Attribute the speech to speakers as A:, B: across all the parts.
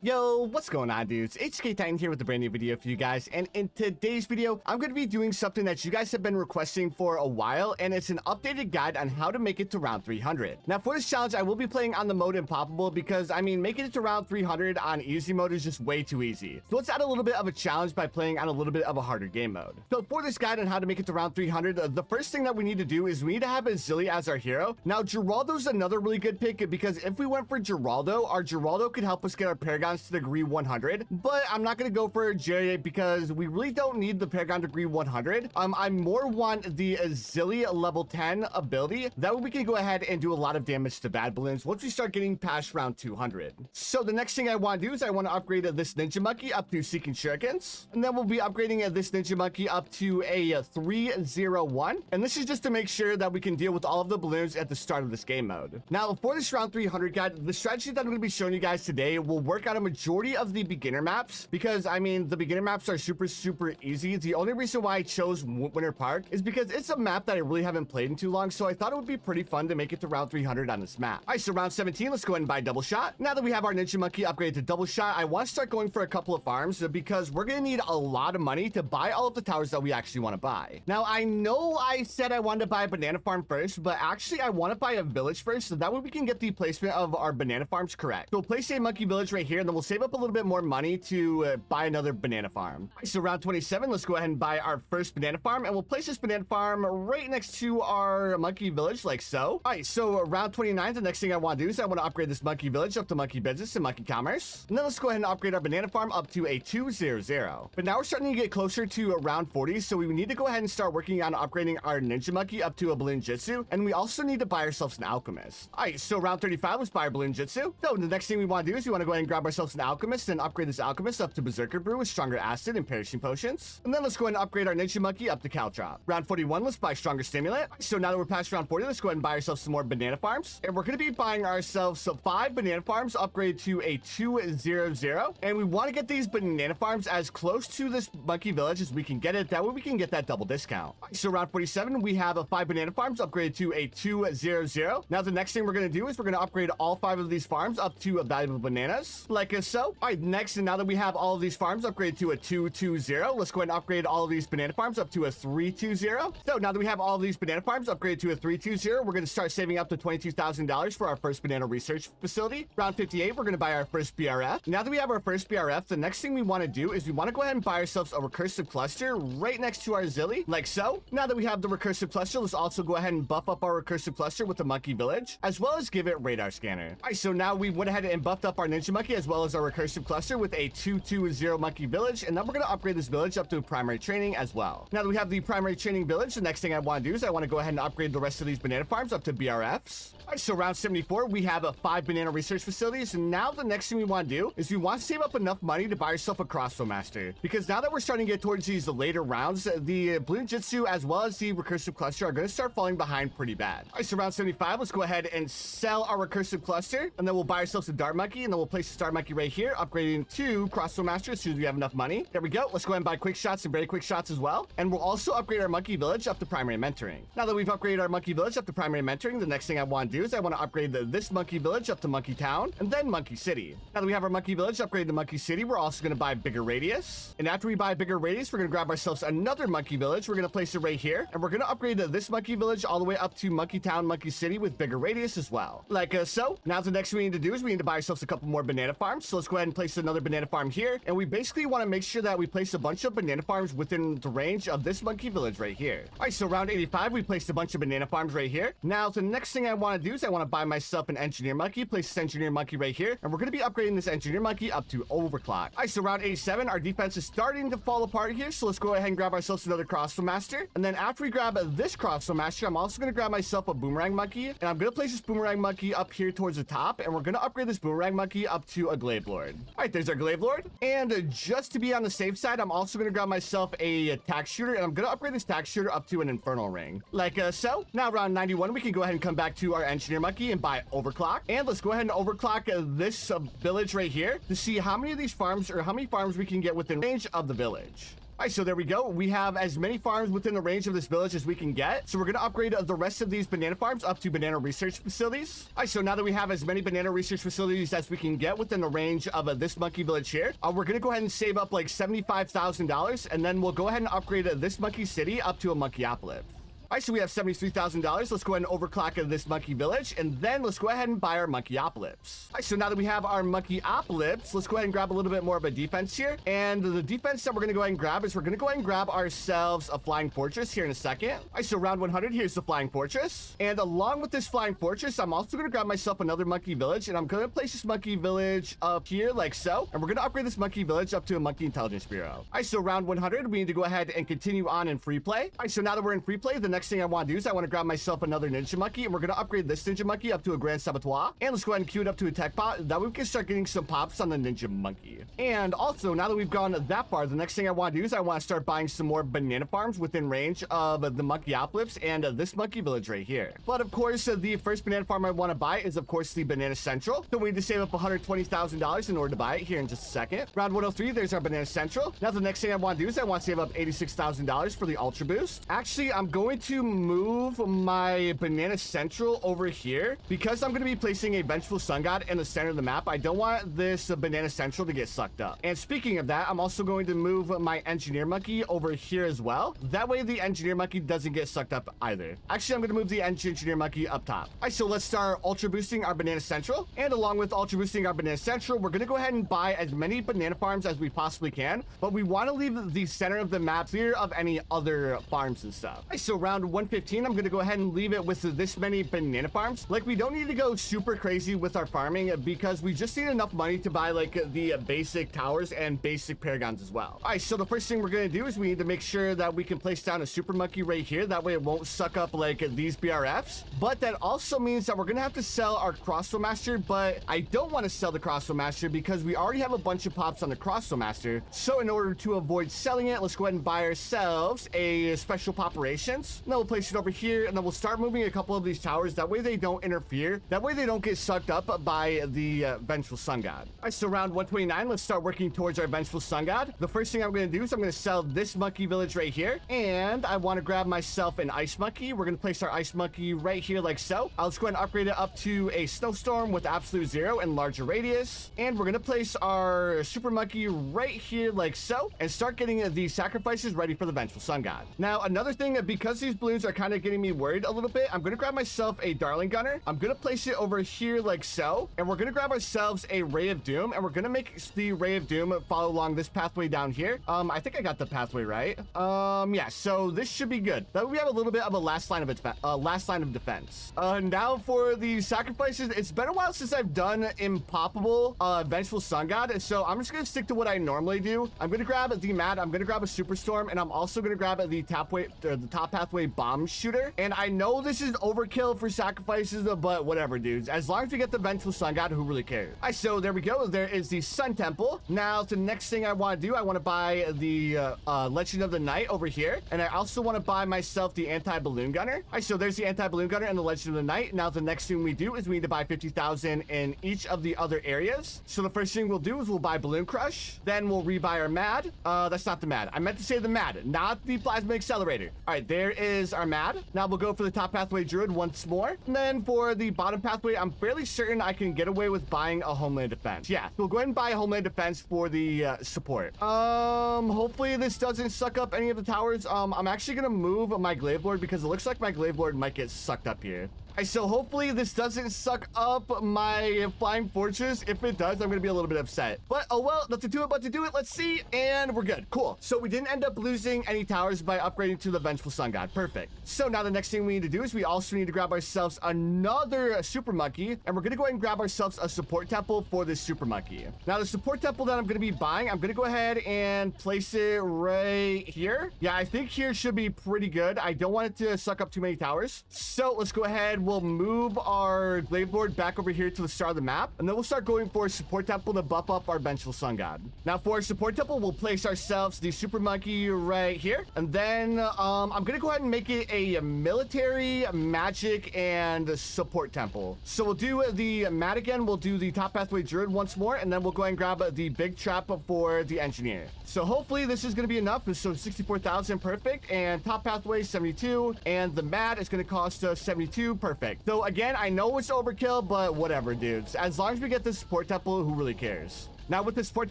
A: Yo, what's going on, dudes? HK Titan here with a brand new video for you guys, and in today's video, I'm going to be doing something that you guys have been requesting for a while, and it's an updated guide on how to make it to round 300. Now, for this challenge, I will be playing on the mode Impossible because, making it to round 300 on easy mode is just way too easy. So let's add a little bit of a challenge by playing on a little bit of a harder game mode. So for this guide on how to make it to round 300, the first thing that we need to do is we need to have a Zilly as our hero. Now, Geraldo's another really good pick because if we went for Geraldo, our Geraldo could help us get our Paragons to degree 100, but I'm not going to go for Jerry because we really don't need the Paragon degree 100. I more want the Zilly level 10 ability. That way we can go ahead and do a lot of damage to bad balloons once we start getting past round 200. So the next thing I want to do is I want to upgrade this Ninja Monkey up to Seeking Shurikens, and then we'll be upgrading this Ninja Monkey up to a 301, and this is just to make sure that we can deal with all of the balloons at the start of this game mode. Now, for this round 300 guide, the strategy that I'm going to be showing you guys today will work on a majority of the beginner maps because the beginner maps are super easy. The only reason why I chose Winter Park is because it's a map that I really haven't played in too long, so I thought it would be pretty fun to make it to round 300 on this map. All right, so round 17, let's go ahead and buy Double Shot. Now that we have our Ninja Monkey upgraded to Double Shot, I want to start going for a couple of farms because we're going to need a lot of money to buy all of the towers that we actually want to buy. Now, I know I said I wanted to buy a banana farm first, but actually I want to buy a village first, so that way we can get the placement of our banana farms correct. So we'll place a monkey village right here, and then we'll save up a little bit more money to buy another banana farm. So round 27, let's go ahead and buy our first banana farm, and we'll place this banana farm right next to our monkey village like so. All right, so round 29, the next thing I want to do is I want to upgrade this monkey village up to monkey business and monkey commerce, and then let's go ahead and upgrade our banana farm up to a 200. But now we're starting to get closer to round 40, so we need to go ahead and start working on upgrading our Ninja Monkey up to a Bloons Jitsu, and we also need to buy ourselves an alchemist. All right, so round 35, let's buy our Bloons Jitsu. So the next thing we want to do is we want to go ahead and grab ourselves an alchemist and upgrade this alchemist up to Berserker Brew with stronger acid and perishing potions. And then let's go ahead and upgrade our Ninja Monkey up to Caltrop. Round 41, let's buy stronger stimulant. So now that we're past round 40, let's go ahead and buy ourselves some more banana farms. And we're going to be buying ourselves 5 banana farms, upgrade to a 200. And we want to get these banana farms as close to this monkey village as we can get it. That way we can get that double discount. So round 47, we have 5 banana farms upgraded to a 200. Now the next thing we're going to do is we're going to upgrade all 5 of these farms up to valuable bananas like so. All right, next, and now that we have all of these farms upgraded to a 220, let's go ahead and upgrade all of these banana farms up to a 320. So now that we have all of these banana farms upgraded to a 320, we're going to start saving up to $22,000 for our first banana research facility. Round 58, we're going to buy our first BRF. Now that we have our first BRF, the next thing we want to do is we want to go ahead and buy ourselves a recursive cluster right next to our Zilly, like so. Now that we have the recursive cluster, let's also go ahead and buff up our recursive cluster with the monkey village, as well as give it radar scanner. All right, so now we went ahead and buffed up our Ninja Monkey as well as our recursive cluster with a 220 monkey village, and then we're going to upgrade this village up to primary training as well. Now that we have the primary training village, the next thing I want to do is I want to go ahead and upgrade the rest of these banana farms up to BRFs. All right, so round 74, we have 5 banana research facilities, and now the next thing we want to do is we want to save up enough money to buy ourselves a crossbow master, because now that we're starting to get towards these later rounds, the Bloons Jitsu as well as the recursive cluster are going to start falling behind pretty bad. All right, so round 75, let's go ahead and sell our recursive cluster, and then we'll buy ourselves a dart monkey, and then we'll place the dart monkey right here, upgrading to crossbow master as soon as we have enough money. There we go. Let's go ahead and buy quick shots and very quick shots as well, and we'll also upgrade our monkey village up to primary mentoring. Now that we've upgraded our monkey village up to primary mentoring, the next thing I want to do is I want to upgrade this monkey village up to monkey town, and then monkey city. Now that we have our monkey village upgraded to monkey city, we're also going to buy bigger radius, and after we buy bigger radius, we're going to grab ourselves another monkey village. We're going to place it right here, and we're going to upgrade this monkey village all the way up to monkey town, monkey city with bigger radius as well, like so. Now the next thing we need to do is we need to buy ourselves a couple more banana farms, so let's go ahead and place another banana farm here, and we basically want to make sure that we place a bunch of banana farms within the range of this monkey village right here. All right, so round 85, we placed a bunch of banana farms right here. Now the next thing I want to do is I want to buy myself an engineer monkey, place this engineer monkey right here, and we're going to be upgrading this engineer monkey up to overclock. All right, so round 87, our defense is starting to fall apart here, so let's go ahead and grab ourselves another crossbow master, and then after we grab this crossbow master, I'm also going to grab myself a boomerang monkey, and I'm going to place this boomerang monkey up here towards the top, and we're going to upgrade this boomerang monkey up to a glaive lord. All right, there's our glaive lord, and just to be on the safe side, I'm also going to grab myself a tax shooter, and I'm going to upgrade this tax shooter up to an infernal ring, like so. Now round 91, we can go ahead and come back to our engineer monkey and buy overclock, and let's go ahead and overclock this village right here to see how many of these farms or how many farms we can get within range of the village. All right, so there we go. We have as many farms within the range of this village as we can get. So we're going to upgrade the rest of these banana farms up to banana research facilities. All right, so now that we have as many banana research facilities as we can get within the range of this monkey village here, we're going to go ahead and save up like $75,000, and then we'll go ahead and upgrade this monkey city up to a monkey-opolis. All right, so we have $73,000. Let's go ahead and overclock this monkey village, and then let's go ahead and buy our monkey-opolis. All right, so now that we have our monkey-opolis, let's go ahead and grab a little bit more of a defense here. And the defense that we're going to go ahead and grab is we're going to go ahead and grab ourselves a flying fortress here in a second. All right, so round 100, here's the flying fortress. And along with this flying fortress, I'm also going to grab myself another monkey village, and I'm going to place this monkey village up here like so. And we're going to upgrade this monkey village up to a monkey intelligence bureau. All right, so round 100, we need to go ahead and continue on in free play. All right, so now that we're in free play, the next thing I want to do is I want to grab myself another ninja monkey, and we're going to upgrade this ninja monkey up to a grand saboteur. And let's go ahead and queue it up to a tech pot. That way we can start getting some pops on the ninja monkey. And also, now that we've gone that far, the next thing I want to do is I want to start buying some more banana farms within range of the monkey-opolis and this monkey village right here. But of course, the first banana farm I want to buy is of course the Banana Central. So we need to save up $120,000 in order to buy it here in just a second. Round 103, there's our Banana Central. Now the next thing I want to do is I want to save up $86,000 for the Ultra Boost. Actually, I'm going to move my Banana Central over here because I'm going to be placing a Vengeful Sun God in the center of the map. I don't want this Banana Central to get sucked up. And speaking of that, I'm also going to move my Engineer Monkey over here as well. That way the Engineer Monkey doesn't get sucked up either. Actually, I'm going to move the Engineer Monkey up top. All right, so let's start Ultra Boosting our Banana Central. And along with Ultra Boosting our Banana Central, we're going to go ahead and buy as many banana farms as we possibly can. But we want to leave the center of the map clear of any other farms and stuff. All right, so round 115, I'm going to go ahead and leave it with this many banana farms. Like, we don't need to go super crazy with our farming because we just need enough money to buy like the basic towers and basic paragons as well. All right, so the first thing we're going to do is we need to make sure that we can place down a super monkey right here. That way it won't suck up like these BRFs. But that also means that we're going to have to sell our Crossbow Master, but I don't want to sell the Crossbow Master because we already have a bunch of pops on the Crossbow Master. So in order to avoid selling it, let's go ahead and buy ourselves a special poperations. And then we'll place it over here, and then we'll start moving a couple of these towers. That way they don't interfere. That way they don't get sucked up by the Vengeful Sun God. All right, so round 129, let's start working towards our Vengeful Sun God. The first thing I'm going to do is I'm going to sell this monkey village right here, and I want to grab myself an ice monkey. We're going to place our ice monkey right here like so. Let's go ahead and upgrade it up to a snowstorm with absolute 0 and larger radius, and we're going to place our super monkey right here like so, and start getting the sacrifices ready for the Vengeful Sun God. Now another thing, because these balloons are kind of getting me worried a little bit, I'm going to grab myself a Darling Gunner. I'm going to place it over here like so, and we're going to grab ourselves a Ray of Doom, and we're going to make the Ray of Doom follow along this pathway down here. I think I got the pathway right. Yeah, so this should be good. That way we have a little bit of a last line of defense. Now for the sacrifices, it's been a while since I've done Impoppable Vengeful Sun God, so I'm just going to stick to what I normally do. I'm going to grab the Mad, I'm going to grab a Superstorm, and I'm also going to grab the top pathway bomb shooter. And I know this is overkill for sacrifices, but whatever, dudes. As long as we get the Vengeful Sun God, who really cares? All right, so there we go. There is the Sun Temple. Now, the next thing I want to do, I want to buy the Legend of the Night over here. And I also want to buy myself the Anti-Balloon Gunner. All right, so there's the Anti-Balloon Gunner and the Legend of the Night. Now, the next thing we do is we need to buy 50,000 in each of the other areas. So the first thing we'll do is we'll buy Balloon Crush. Then we'll rebuy our Mad. That's not the Mad. I meant to say the Mad, not the Plasma Accelerator. All right, there is our Mad. Now we'll go for the top pathway Druid once more. And then for the bottom pathway, I'm fairly certain I can get away with buying a Homeland Defense. Yeah, we'll go ahead and buy a Homeland Defense for the support. Hopefully this doesn't suck up any of the towers. I'm actually gonna move my Glaive Lord because it looks like my Glaive Lord might get sucked up here. So hopefully this doesn't suck up my Flying Fortress. If it does, I'm gonna be a little bit upset. But oh well, not to do it, but to do it. Let's see, and we're good. Cool. So we didn't end up losing any towers by upgrading to the Vengeful Sun God. Perfect. So now the next thing we need to do is we also need to grab ourselves another Super Monkey, and we're gonna go ahead and grab ourselves a Support Temple for this Super Monkey. Now the Support Temple that I'm gonna be buying, I'm gonna go ahead and place it right here. Yeah, I think here should be pretty good. I don't want it to suck up too many towers. So let's go ahead. we'll move our glaive lord back over here to the start of the map, and then we'll start going for a support temple to buff up our vengeful sun god. Now for our support temple, we'll place ourselves the super monkey right here, and then I'm gonna go ahead and make it a military, magic, and support temple. So we'll do the mat again, we'll do the top pathway druid once more, and then we'll go ahead and grab the big trap for the engineer. So hopefully this is gonna be enough. So 64,000, perfect, and top pathway 72, and the mat is gonna cost 72, perfect. So again, I know it's overkill, but whatever, dudes. As long as we get the support temple, who really cares? Now with the support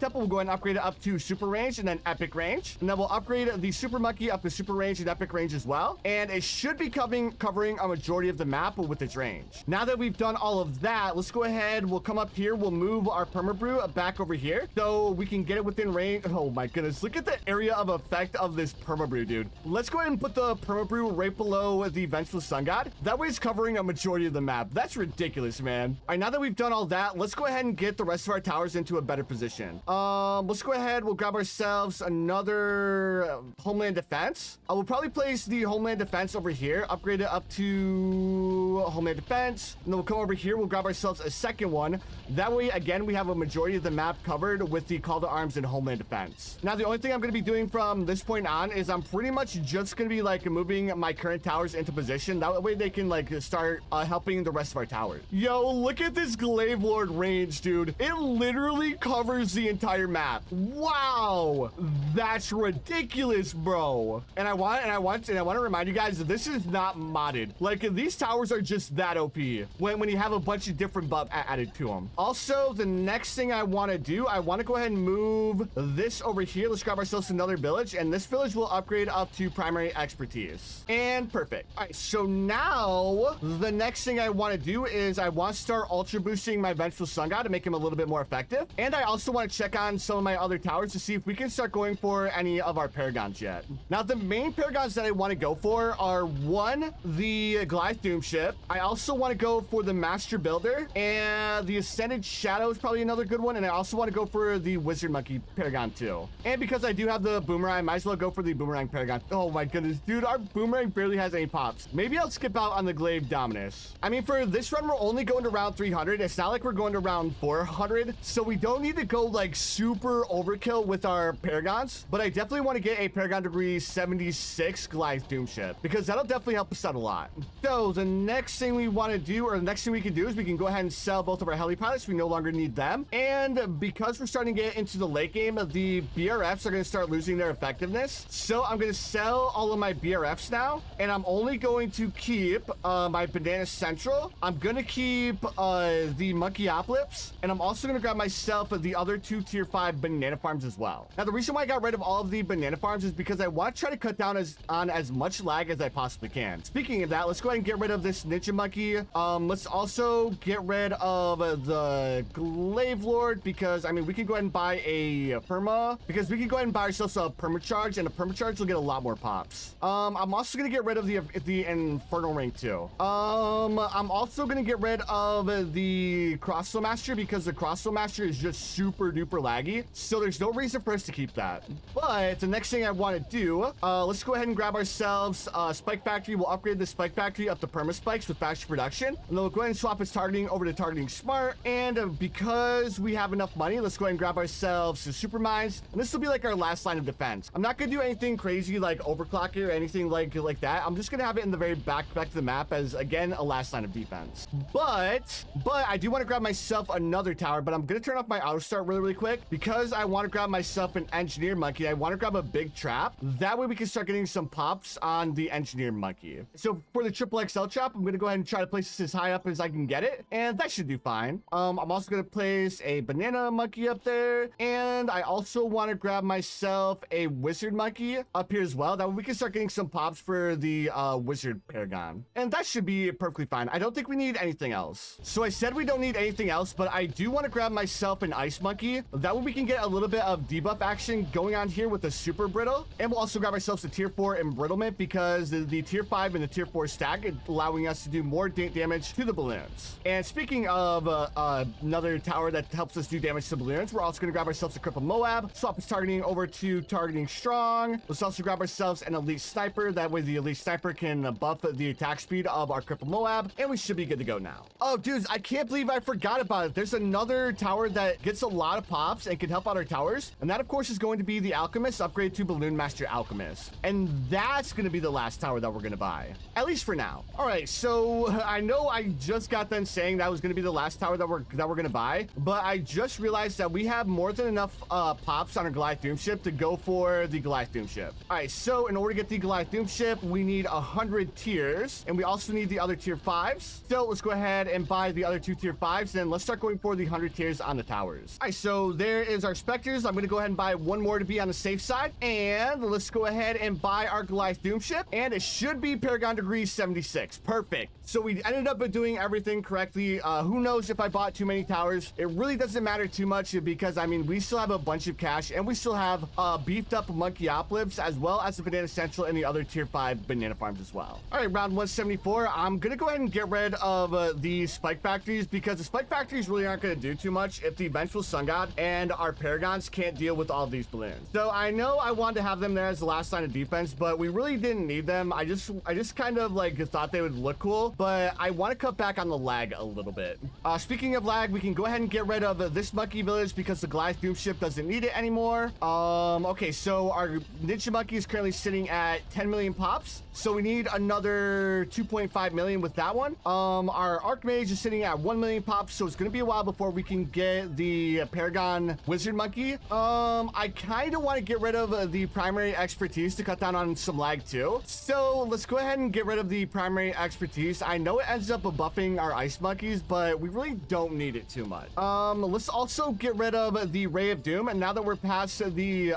A: temple, we'll go ahead and upgrade it up to super range and then epic range. And then we'll upgrade the super monkey up to super range and epic range as well. And it should be covering a majority of the map with its range. Now that we've done all of that, let's go ahead. We'll come up here. We'll move our permabrew back over here so we can get it within range. Oh my goodness. Look at the area of effect of this permabrew, dude. Let's go ahead and put the permabrew right below the vengeful sun god. That way it's covering a majority of the map. That's ridiculous, man. All right, now that we've done all that, let's go ahead and get the rest of our towers into a better position. Let's go ahead. We'll grab ourselves another homeland defense. I will probably place the homeland defense over here, upgrade it up to homeland defense, and then we'll come over here. We'll grab ourselves a second one. That way, again, we have a majority of the map covered with the call to arms and homeland defense. Now, the only thing I'm going to be doing from this point on is I'm pretty much just going to be like moving my current towers into position. That way they can like start helping the rest of our towers. Yo, look at this glaive lord range, dude. It literally covers the entire map. Wow, that's ridiculous, bro. And I want to remind you guys that this is not modded. Like, these towers are just that OP when you have a bunch of different buffs added to them. Also, the next thing I want to do, I want to go ahead and move this over here. Let's grab ourselves another village, and this village will upgrade up to primary expertise. And perfect. All right, so now the next thing I want to do is I want to start ultra boosting my vengeful sun god to make him a little bit more effective. And I also want to check on some of my other towers to see if we can start going for any of our paragons yet. Now, the main paragons that I want to go for are one, the Goliath Doom ship. I also want to go for the Master Builder, and the Ascended Shadow is probably another good one. And I also want to go for the Wizard Monkey Paragon too. And because I do have the Boomerang, I might as well go for the Boomerang Paragon. Oh my goodness, dude, our Boomerang barely has any pops. Maybe I'll skip out on the Glaive Dominus. I mean, for this run, we're only going to round 300. It's not like we're going to round 400, so we don't need to go like super overkill with our paragons, but I definitely want to get a Paragon degree 76 Goliath Doom ship because that'll definitely help us out a lot. So the next thing we want to do, or the next thing we can do, is we can go ahead and sell both of our heli pilots. We no longer need them, and because we're starting to get into the late game, the BRFs are going to start losing their effectiveness. So I'm going to sell all of my BRFs now, and I'm only going to keep my Banana Central. I'm going to keep the Monkeyopolis, and I'm also going to grab myself the other two tier 5 banana farms as well. Now, the reason why I got rid of all of the banana farms is because I want to try to cut down on as much lag as I possibly can. Speaking of that, let's go ahead and get rid of this ninja monkey. Let's also get rid of the glaive lord because I mean we can go ahead and buy a perma because we can go ahead and buy ourselves a perma charge, and a perma charge will get a lot more pops. I'm also gonna get rid of the infernal ring too. I'm also gonna get rid of the crossbow master because the crossbow master is just super duper laggy, so there's no reason for us to keep that. But the next thing I want to do, let's go ahead and grab ourselves spike factory. We'll upgrade the spike factory up to perma spikes with faster production, and then we'll go ahead and swap its targeting over to targeting smart. And because we have enough money, let's go ahead and grab ourselves some super mines, and this will be like our last line of defense. I'm not gonna do anything crazy like overclock it or anything like that. I'm just gonna have it in the very back of the map as again a last line of defense. But I do want to grab myself another tower, but I'm gonna turn off my auto start really quick because I want to grab myself an engineer monkey. I want to grab a big trap. That way we can start getting some pops on the engineer monkey. So for the triple XL trap, I'm gonna go ahead and try to place this as high up as I can get it, and that should do fine. I'm also gonna place a banana monkey up there, and I also want to grab myself a wizard monkey up here as well. That way we can start getting some pops for the wizard paragon, and that should be perfectly fine. I don't think we need anything else. So I said we don't need anything else, but I do want to grab myself an ice ice monkey. That way we can get a little bit of debuff action going on here with the super brittle. And we'll also grab ourselves a tier 4 embrittlement because the tier 5 and the tier 4 stack is allowing us to do more damage to the balloons. And speaking of another tower that helps us do damage to balloons, we're also going to grab ourselves a cripple Moab, swap his targeting over to targeting strong. Let's also grab ourselves an elite sniper. That way the elite sniper can buff the attack speed of our cripple Moab, and we should be good to go now. Oh, dudes, I can't believe I forgot about it. There's another tower that gets a lot of pops and can help out our towers, and that of course is going to be the Alchemist upgrade to Balloon Master Alchemist, and that's going to be the last tower that we're going to buy, at least for now. All right, so I know I just got done saying that was going to be the last tower that we're going to buy, but I just realized that we have more than enough pops on our Goliath Doom ship to go for the Goliath Doom ship. All right, so in order to get the Goliath Doom ship, we need 100 tiers, and we also need the other tier 5s. So let's go ahead and buy the other 2 tier 5s, and let's start going for the 100 tiers on the towers. All right, so there is our Spectres. I'm going to go ahead and buy one more to be on the safe side, and let's go ahead and buy our Goliath Doom ship, and it should be Paragon Degree 76. Perfect. So we ended up doing everything correctly. Who knows if I bought too many towers? It really doesn't matter too much because, I mean, we still have a bunch of cash, and we still have beefed up Monkeyopolis as well as the Banana Central and the other tier 5 banana farms as well. All right, round 174. I'm going to go ahead and get rid of the spike factories because the spike factories really aren't going to do too much if the vengeful sun god and our paragons can't deal with all of these balloons. So I know I wanted to have them there as the last line of defense, but we really didn't need them. I just kind of like thought they would look cool, but I want to cut back on the lag a little bit. Speaking of lag, we can go ahead and get rid of this monkey village because the Goliath Doom ship doesn't need it anymore. Okay, so our ninja monkey is currently sitting at 10 million pops, so we need another 2.5 million with that one. Our Archmage is sitting at 1 million pops, so it's going to be a while before we can get the Paragon Wizard Monkey. I kind of want to get rid of the primary expertise to cut down on some lag too. So let's go ahead and get rid of the primary expertise. I know it ends up buffing our ice monkeys, but we really don't need it too much. Let's also get rid of the Ray of Doom, and now that we're past the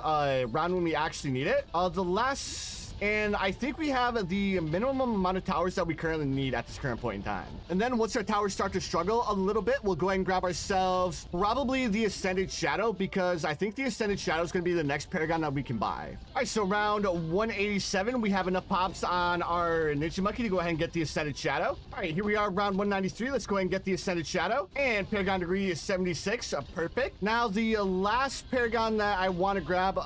A: round when we actually need it, the last... And I think we have the minimum amount of towers that we currently need at this current point in time. And then once our towers start to struggle a little bit, we'll go ahead and grab ourselves probably the Ascended Shadow, because I think the Ascended Shadow is going to be the next Paragon that we can buy. All right, so round 187, we have enough pops on our Ninja Monkey to go ahead and get the Ascended Shadow. All right, here we are, round 193. Let's go ahead and get the Ascended Shadow. And Paragon Degree is 76. Perfect. Now, the last Paragon that I want to grab,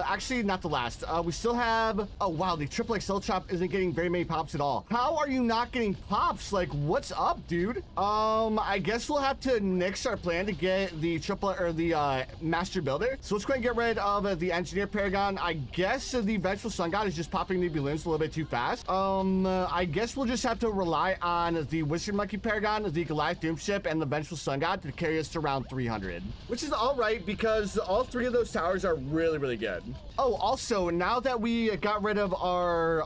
A: actually, not the last. We still have... Oh, wow, the triple XL chop isn't getting very many pops at all. How are you not getting pops? Like, what's up, dude? I guess we'll have to nix our plan to get the triple or the master builder. So let's go ahead and get rid of the engineer paragon. I guess the vengeful sun god is just popping the balloons a little bit too fast. I guess we'll just have to rely on the wizard monkey paragon, the Goliath doom ship, and the vengeful sun god to carry us to round 300, which is all right because all three of those towers are really, really good. Oh, also, now that we got rid of our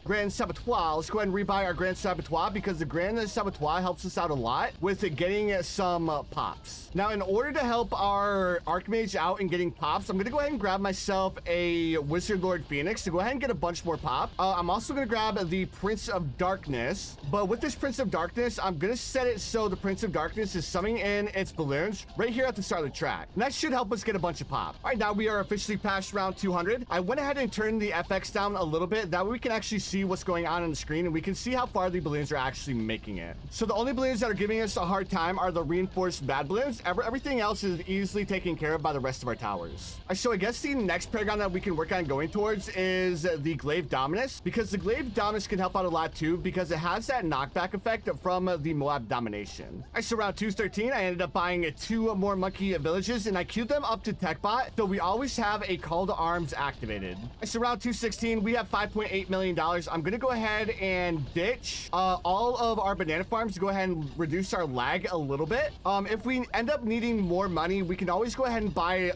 A: Grand Saboteur, let's go ahead and rebuy our Grand Saboteur because the Grand Saboteur helps us out a lot with getting some pops. Now, in order to help our Archmage out in getting pops, I'm going to go ahead and grab myself a Wizard Lord Phoenix to go ahead and get a bunch more pop. I'm also going to grab the Prince of Darkness, but with this Prince of Darkness, I'm going to set it so the Prince of Darkness is summoning in its balloons right here at the start of the track. And that should help us get a bunch of pop. All right, now we are officially past round 200. I went ahead and turned the FX down a little bit. That way we can actually see what's going on the screen and we can see how far the balloons are actually making it. So the only balloons that are giving us a hard time are the reinforced bad balloons. Everything else is easily taken care of by the rest of our towers. So I guess the next paragon that we can work on going towards is the Glaive Dominus, because the Glaive Dominus can help out a lot too because it has that knockback effect from the Moab Domination. So round 213, I ended up buying 2 more monkey villages and I queued them up to tech bot, so we always have a call to arms activated. So round 216, we have $5.8 million. I'm going to go ahead and ditch all of our banana farms to go ahead and reduce our lag a little bit. If we end up needing more money, we can always go ahead and buy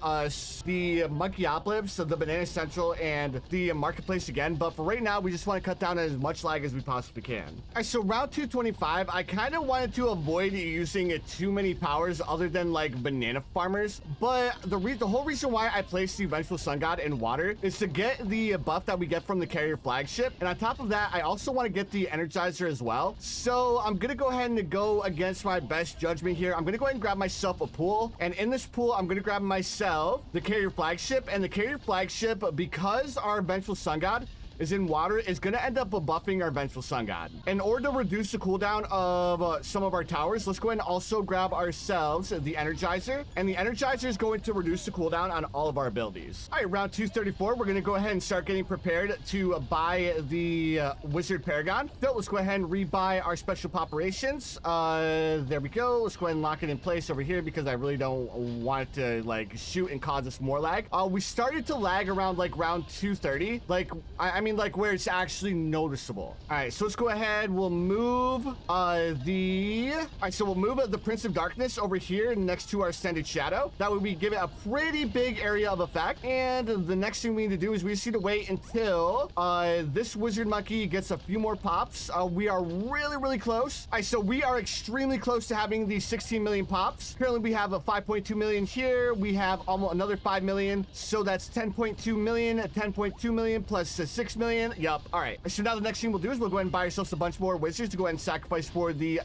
A: the Monkeyopolis, so the Banana Central, and the Marketplace again. But for right now, we just want to cut down as much lag as we possibly can. All right, so round 225, I kind of wanted to avoid using too many powers other than like banana farmers. But the whole reason why I placed the Vengeful Sun God in water is to get the buff that that we get from the carrier flagship. And on top of that, I also want to get the energizer as well. So I'm going to go ahead and go against my best judgment here. I'm going to go ahead and grab myself a pool. And in this pool, I'm going to grab myself the carrier flagship. And the carrier flagship, because our vengeful sun god is in water, is going to end up buffing our vengeful sun god. In order to reduce the cooldown of some of our towers, let's go ahead and also grab ourselves the energizer, and the energizer is going to reduce the cooldown on all of our abilities. All right, round 234, we're going to go ahead and start getting prepared to buy the wizard paragon. So let's go ahead and rebuy our special operations. There we go. Let's go ahead and lock it in place over here because I really don't want it to like shoot and cause us more lag. We started to lag around like round 230, like I mean like where it's actually noticeable. All right, so let's go ahead. We'll move we'll move the Prince of Darkness over here next to our Ascended Shadow. That would be give it a pretty big area of effect. And the next thing we need to do is we just need to wait until this wizard monkey gets a few more pops. We are really close. All right, so we are extremely close to having the 16 million pops. Currently we have a 5.2 million here. We have almost another 5 million, so that's 10.2 million. 10.2 million plus 6 million. Yup. All right, so now the next thing we'll do is we'll go ahead and buy ourselves a bunch more wizards to go ahead and sacrifice for the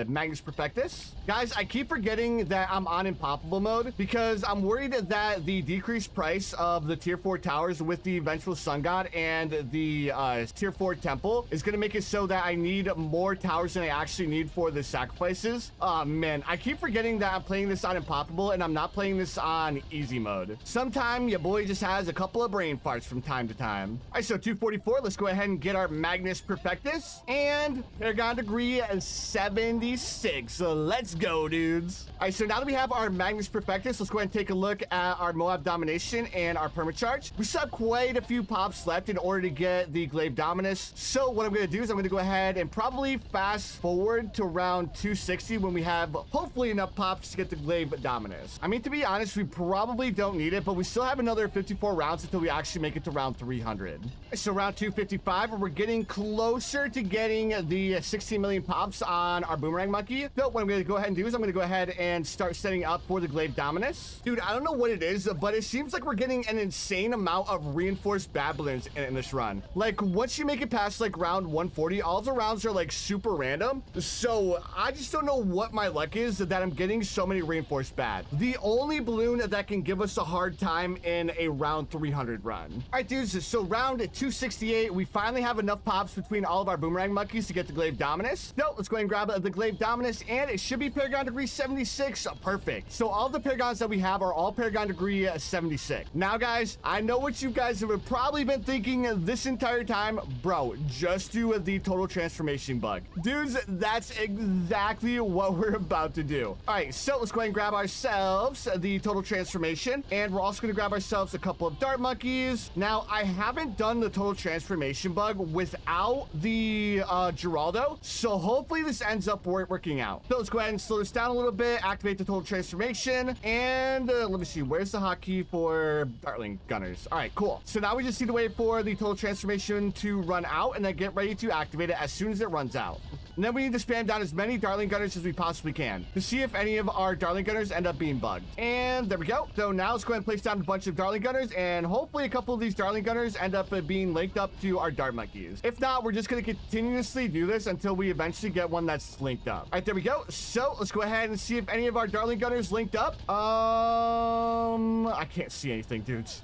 A: Magnus Perfectus. Guys, I keep forgetting that I'm on impoppable mode because I'm worried that the decreased price of the tier 4 towers with the vengeful sun god and the tier 4 temple is going to make it so that I need more towers than I actually need for the sacrifices. Oh man, I keep forgetting that I'm playing this on impoppable and I'm not playing this on easy mode. Sometime your boy just has a couple of brain farts from time to time. All right, so 244, let's go ahead and get our Magnus Perfectus and Paragon Degree 76. So let's go, dudes. All right, so now that we have our Magnus Perfectus, let's go ahead and take a look at our Moab Domination and our Permacharge. We still have quite a few pops left in order to get the Glaive Dominus. So what I'm going to do is I'm going to go ahead and probably fast forward to round 260 when we have hopefully enough pops to get the Glaive Dominus. I mean, to be honest, we probably don't need it, but we still have another 54 rounds until we actually make it to round 300. So round 255, we're getting closer to getting the 16 million pops on our boomerang monkey. So what I'm going to go ahead and do is I'm going to go ahead and start setting up for the Glaive Dominus. Dude, I don't know what it is, but it seems like we're getting an insane amount of reinforced baboons in this run. Like once you make it past like round 140, all the rounds are like super random. So I just don't know what my luck is that I'm getting so many reinforced bad. The only balloon that can give us a hard time in a round 300 run. All right, dudes, so round 268, we finally have enough pops between all of our boomerang monkeys to get the Glaive Dominus. So let's go ahead and grab the Glaive Dominus, and it should be Paragon Degree 76. Perfect. So all the paragons that we have are all Paragon Degree 76. Now, guys, I know what you guys have probably been thinking this entire time. Bro, just do the total transformation bug. Dudes, that's exactly what we're about to do. All right, so let's go ahead and grab ourselves the total transformation, and we're also going to grab ourselves a couple of dart monkeys. Now, I haven't done the total transformation bug without the Geraldo, so hopefully this ends up working out. So let's go ahead and slow this down a little bit, activate the total transformation, and let me see, where's the hotkey for Dartling Gunners? All right, cool. So now we just need to wait for the total transformation to run out and then get ready to activate it as soon as it runs out. And then we need to spam down as many Dartling Gunners as we possibly can to see if any of our Dartling Gunners end up being bugged. And there we go. So now let's go ahead and place down a bunch of Dartling Gunners, and hopefully a couple of these Dartling Gunners end up being linked up to our Dart Monkeys. If not, we're just going to continuously do this until we eventually get one that's linked up. All right, there we go. So let's go ahead and see if any of our Dartling Gunners linked up. I can't see anything, dudes.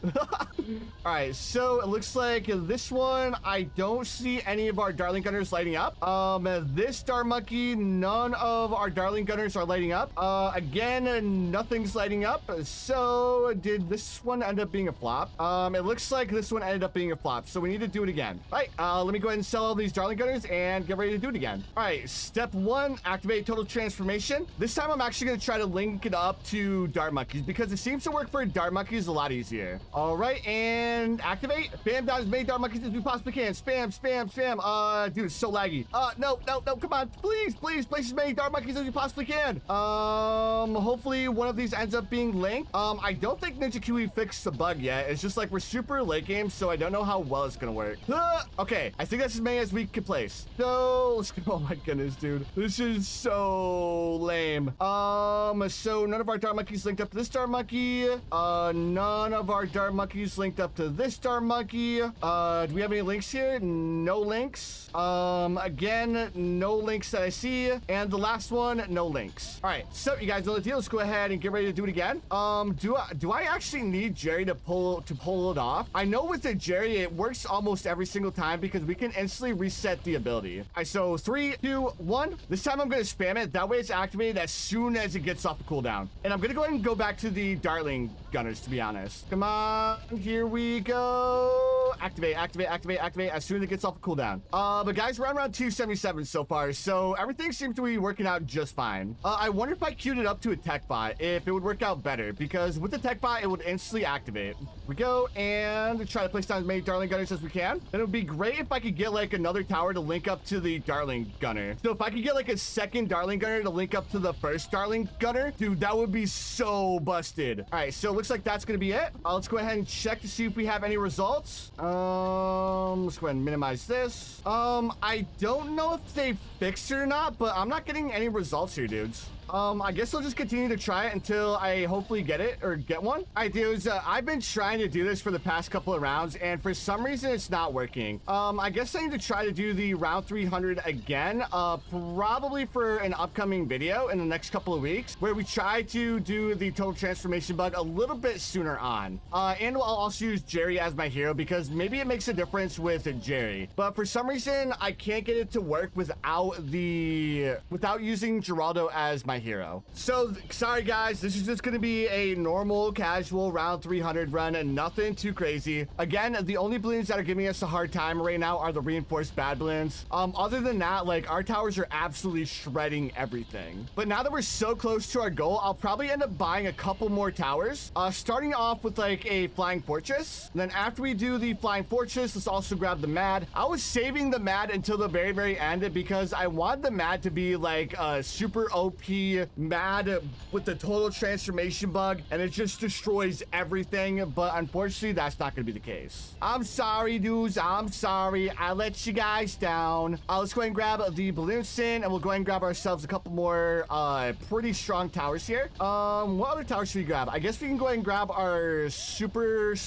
A: All right, so it looks like this one, I don't see any of our Dartling Gunners lighting up. This Dart Monkey, none of our Dartling Gunners are lighting up. Again, nothing's lighting up. So did this one end up being a flop? It looks like this one ended up being a flop, so we need to do it again. All right, let me go ahead and sell all these Dartling Gunners and get ready to do it again. All right, step 1, activate total transformation. This time I'm actually going to try to link it up to Dart Monkeys because it seems to work for Dart Monkeys a lot easier. All right, and activate. Spam down as many Dart Monkeys as we possibly can. Spam. Dude, it's so laggy. No. no, come on. Please, please, place as many dart monkeys as you possibly can. Hopefully one of these ends up being linked. I don't think Ninja Kiwi fixed the bug yet. It's just like we're super late game, so I don't know how well it's gonna work. Okay, I think that's as many as we can place. So let's go. Oh my goodness, dude. This is so lame. So none of our dart monkeys linked up to this dart monkey. None of our dart monkeys linked up to this dart monkey. Do we have any links here? No links. Again, no links that I see. And the last one, no links. All right, so you guys know the deal. Let's go ahead and get ready to do it again. Do I actually need Jerry to pull it off? I know with the Jerry, it works almost every single time because we can instantly reset the ability. All right, so 3, 2, 1. This time I'm going to spam it. That way it's activated as soon as it gets off the cooldown. And I'm going to go ahead and go back to the Dartling gunners, to be honest. Come on, here we go. Activate, activate, activate, activate as soon as it gets off the cooldown. But guys, we're around 277 so far, so everything seems to be working out just fine. I wonder if I queued it up to a tech bot, if it would work out better, because with the tech bot, it would instantly activate. We go and try to place down as many Dartling gunners as we can. And it would be great if I could get like another tower to link up to the Dartling gunner. So if I could get like a second Dartling gunner to link up to the first Dartling gunner, dude, that would be so busted. All right, so it looks like that's gonna be it. Let's go ahead and check to see if we have any results. Let's go ahead and minimize this. I don't know if they fixed it or not, but I'm not getting any results here, dudes. I guess I'll just continue to try it until I hopefully get it or get one. All right, dudes, I've been trying to do this for the past couple of rounds, and for some reason, it's not working. I guess I need to try to do the round 300 again, probably for an upcoming video in the next couple of weeks, where we try to do the total transformation bug a little bit sooner on. And I'll also use Jerry as my hero because maybe it makes a difference with Jerry. But for some reason, I can't get it to work without using Geraldo as my hero. So sorry guys, this is just going to be a normal casual round 300 run and nothing too crazy. Again, the only balloons that are giving us a hard time right now are the reinforced bad balloons. Other than that, like our towers are absolutely shredding everything. But now that we're so close to our goal, I'll probably end up buying a couple more towers, starting off with like a flying fortress. And then after we do the flying fortress, let's also grab the mad. I was saving the mad until the very end because I want the mad to be like a super OP mad with the total transformation bug, and it just destroys everything. But unfortunately, that's not going to be the case. I'm sorry, dudes. I'm sorry. I let you guys down. Let's go ahead and grab the balloon sin, and we'll go ahead and grab ourselves a couple more pretty strong towers here. What other towers should we grab? I guess we can go ahead and grab our super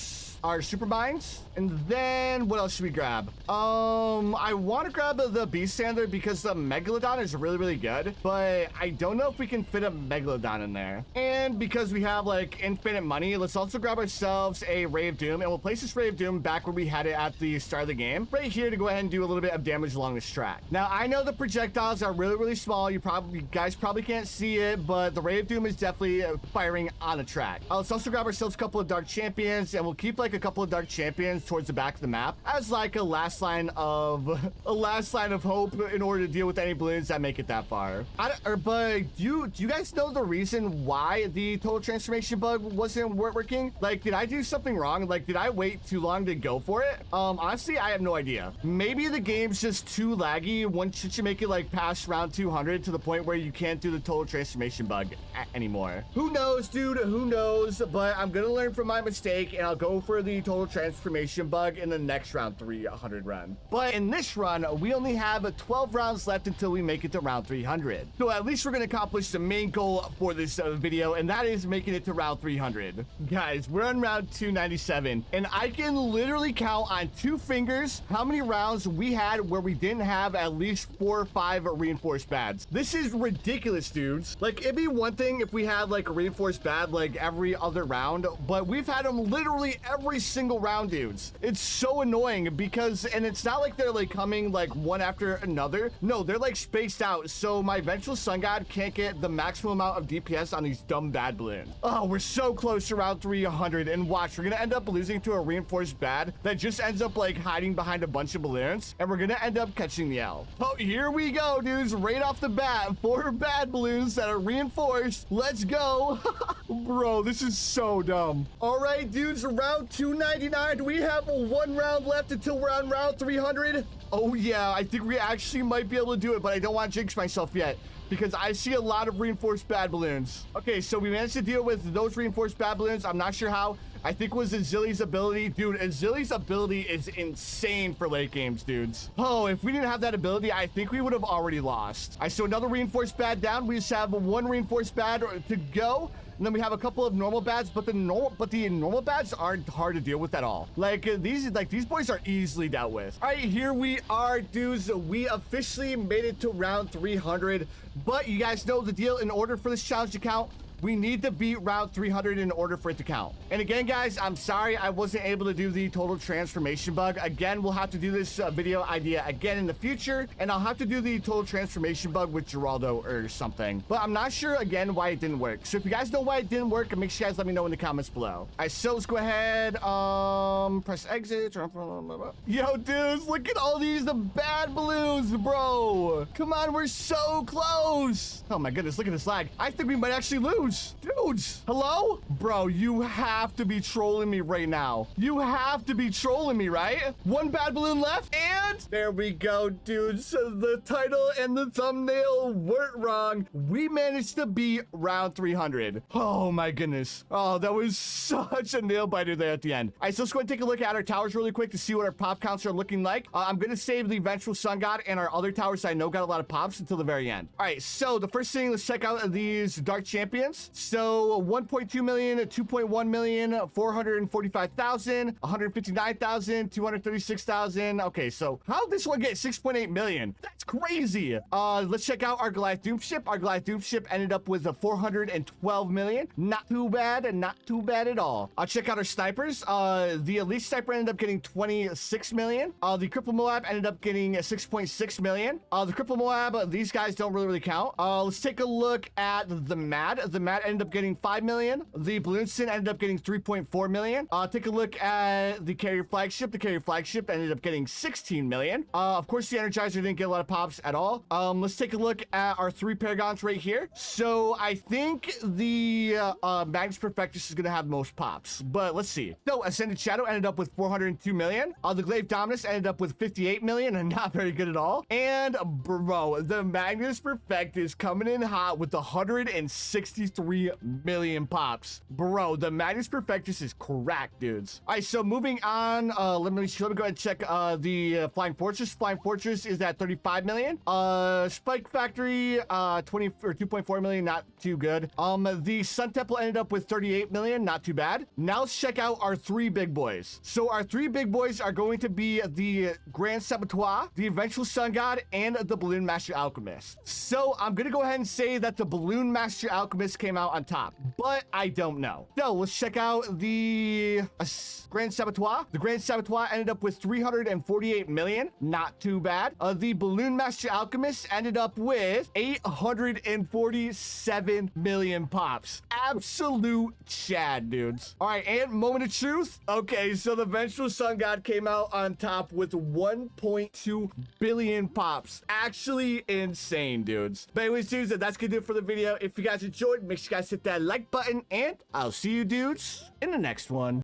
A: mines, and then what else should we grab? I want to grab the beast sander because the megalodon is really good, but I don't know if we can fit a megalodon in there. And because we have like infinite money, let's also grab ourselves a ray of doom, and we'll place this ray of doom back where we had it at the start of the game, right here, to go ahead and do a little bit of damage along this track. Now I know the projectiles are really small. You guys probably can't see it, but the ray of doom is definitely firing on the track. Let's also grab ourselves a couple of dark champions, and we'll keep like a couple of dark champions towards the back of the map as like a last line of hope in order to deal with any balloons that make it that far. But do you guys know the reason why the total transformation bug wasn't working? Like, did I do something wrong? Like, did I wait too long to go for it? Honestly, I have no idea. Maybe the game's just too laggy once you make it like past round 200 to the point where you can't do the total transformation bug anymore. Who knows, dude? Who knows? But I'm gonna learn from my mistake, and I'll go for the total transformation bug in the next round 300 run. But in this run, we only have 12 rounds left until we make it to round 300. So at least we're gonna accomplish the main goal for this video, and that is making it to round 300. Guys, we're on round 297, and I can literally count on 2 fingers how many rounds we had where we didn't have at least 4 or 5 reinforced bads. This is ridiculous, dudes. Like, it'd be one thing if we had like a reinforced bad like every other round, but we've had them literally every single round, dudes. It's so annoying because, and it's not like they're like coming like one after another. No, they're like spaced out, so my vengeful sun god can't get the maximum amount of DPS on these dumb bad balloons. Oh, we're so close to round 300, and watch, we're gonna end up losing to a reinforced bad that just ends up like hiding behind a bunch of balloons, and we're gonna end up catching the L. Oh, here we go, dudes. Right off the bat, 4 bad balloons that are reinforced. Let's go. Bro, this is so dumb. All right, dudes, round 299. We have one round left until we're on round 300. Oh yeah, I think we actually might be able to do it, but I don't want to jinx myself yet because I see a lot of reinforced bad balloons. Okay, so we managed to deal with those reinforced bad balloons. I'm not sure how. I think it was Azili's ability. Dude, Azili's ability is insane for late games, dudes. Oh, if we didn't have that ability, I think we would have already lost. I saw another reinforced bad down. We just have one reinforced bad to go. And then we have a couple of normal bads, but the normal bads aren't hard to deal with at all. These boys are easily dealt with. All right, here we are, dudes. We officially made it to round 300, but you guys know the deal. In order for this challenge to count, we need to beat round 300 in order for it to count. And again, guys, I'm sorry I wasn't able to do the total transformation bug. Again, we'll have to do this video idea again in the future, and I'll have to do the total transformation bug with Geraldo or something. But I'm not sure, again, why it didn't work. So if you guys know why it didn't work, make sure you guys let me know in the comments below. All right, so let's go ahead, press exit. Yo, dudes, look at all these, the bad balloons, bro. Come on, we're so close. Oh my goodness, look at this lag. I think we might actually lose. Dudes, hello? Bro, you have to be trolling me right now. You have to be trolling me, right? One bad balloon left, and there we go, dudes. So the title and the thumbnail weren't wrong. We managed to beat round 300. Oh my goodness. Oh, that was such a nail biter there at the end. All right, so let's go and take a look at our towers really quick to see what our pop counts are looking like. I'm going to save the eventual sun god and our other towers I know got a lot of pops until the very end. All right, so the first thing, let's check out these dark champions. So 1.2 million, 2.1 million, 445,000, 159,000, 236,000. Okay, so how did this one get 6.8 million? That's crazy. Let's check out our Goliath Doom ship. Our Goliath Doom ship ended up with a 412 million. Not too bad, and not too bad at all. I'll check out our snipers. The elite sniper ended up getting 26 million. The cripple Moab ended up getting 6.6 million. The cripple Moab, these guys don't really count. Let's take a look at the Mad. The Mad ended up getting 5 million. The Bloons TD ended up getting 3.4 million. Take a look at the carrier flagship. The carrier flagship ended up getting 16 million. Of course, the Energizer didn't get a lot of pops at all. Let's take a look at our 3 paragons right here. So I think the Magnus Perfectus is going to have most pops, but let's see. So Ascended Shadow ended up with 402 million. The Glaive Dominus ended up with 58 million, and not very good at all. And bro, the Magnus Perfectus coming in hot with 163 million pops. Bro, the Magnus Perfectus is cracked, dudes. All right, so moving on, let me go ahead and check the Flying Fortress. Flying Fortress is at 35 million. Spike Factory, 2.4 million, not too good. The Sun Temple ended up with 38 million, not too bad. Now let's check out our 3 big boys. So our 3 big boys are going to be the Grand Saboteur, the Eventual Sun God, and the Balloon Master Alchemist. So I'm gonna go ahead and say that the Balloon Master Alchemist came out on top, but I don't know. So let's check out the Grand Saboteur. The Grand Saboteur ended up with 348 million, not too bad. The Balloon Master Alchemist ended up with 847 million pops. Absolute Chad, dudes. All right, and moment of truth. Okay, so the Vengeful Sun God came out on top with 1.2 billion pops. Actually insane, dudes. But anyways, dudes, that's gonna do it for the video. If you guys enjoyed, make sure you guys hit that like button, and I'll see you dudes in the next one.